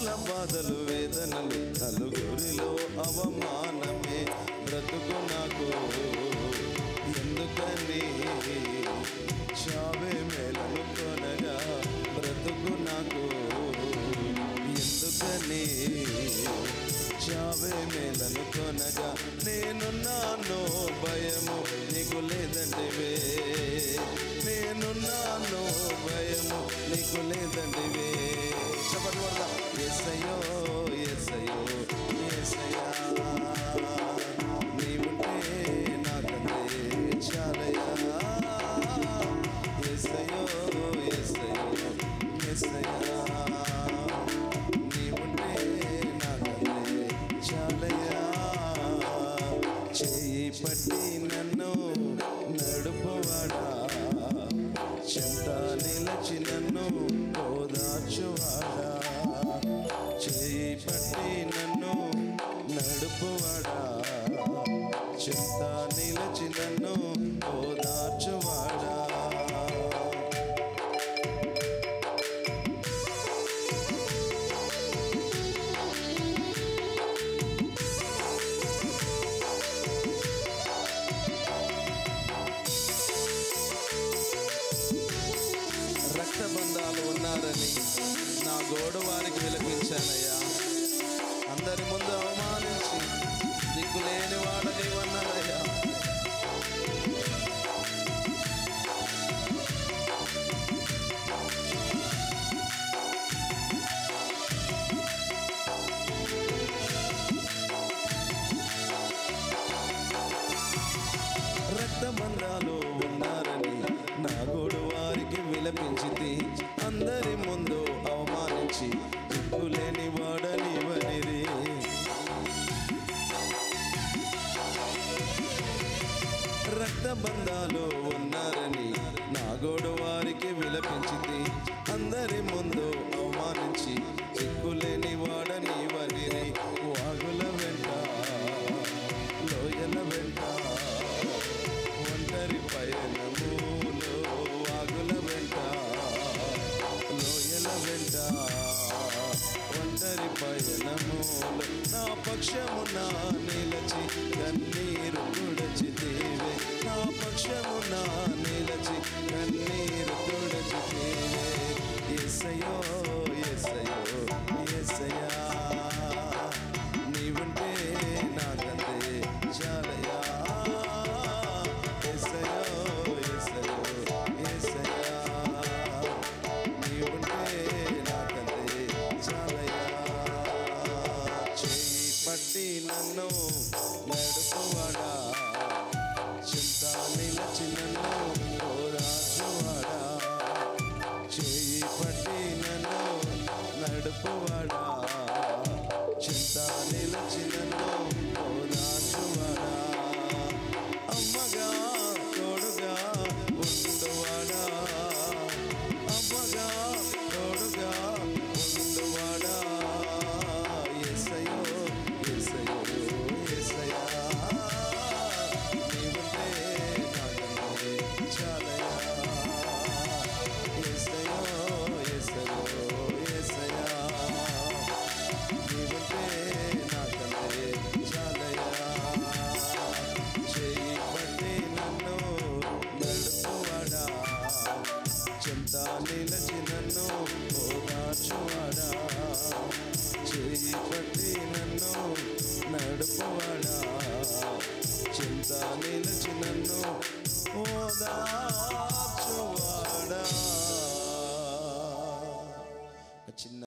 శ్రమల బాధలు వేదనలు నలుగురిలో అవమానమే బ్రతుకు నాకు ఎందుకని చావే మేలను కొనగా బ్రతుకు నాకు ఎందుకని చావే మేలను కొనగా నేనున్నాను భయము నీకు లేదండివే నేనున్నాను భయము నీకు లేదండివే చెప్పండి వల్ల యేసయ్యో యేసయ్యో యేసయ్యా నీవుంటే నాకంతే చాలయ్యా యేసయ్యో యేసయ్యో యేసయ్యా నీవుంటే నాకంతే చాలయ్యా చేయి పట్టి నన్ను నడుపువాడా చెంత నిలచి నన్ను ఓదార్చువాడా చేయి పట్టి నన్ను నడుపువాడా చెంత నిలచి నన్ను ఓదార్చువాడా రక్తబంధాలు ఉన్నారని నా గోడు వారికి విలపించానయ్యా అందరి ముందు అవమానించి దిక్కులేని వాడని ఉన్నారయ్యా రక్తబంధాలు ఉన్నారని నా గోడు వారికి విలపించితి అందరి ముందు అవమానించి దిక్కులేని వాడని వనిరి రక్తబంధాలు ఉన్నారని నా గోడు వారికి విలపించితి అందరి ముందు అవమానించి దిక్కులేని వాడని వనిరి వాగుల వెంట లోయల వెంట ఒంటరి పయనములో వాగుల వెంట లోయల వెంట ఒంటరి పయనములో నా పక్షమున నిలచి కన్నీరు తుడచితేవే నా పక్షమున నిలచి కన్నీరు తుడచితేవే యేసయ్యో యేసయ్యో యేసయ్యా నీవుంటే నాకంతే చాలయ్యా నన్ను నడుపువాడా చింత నిలచి నన్ను ఓదార్చువాడా చేయి పట్టి నన్ను నడుపువాడా చింత నిలచి నన్ను ఓదార్చువాడా అమ్మగా తోడుగా ఉండువాడా అమ్మగా తోడుగా ఉండువాడా యేసయ్యో యేసయ్యో యేసయ్యా నీవుంటే నాకంతే చాలయ్యా యేసయ్యో యేసయ్యో యేసయ్యా నీవుంటే నాకంతే చాలయ్యా చేయి పట్టి నన్ను నడుపువాడా చెంత నిలచి నన్ను ఓదార్చువాడా చేయి పట్టి నన్ను నడుపువాడా చింత నిలచి నన్ను ఓదా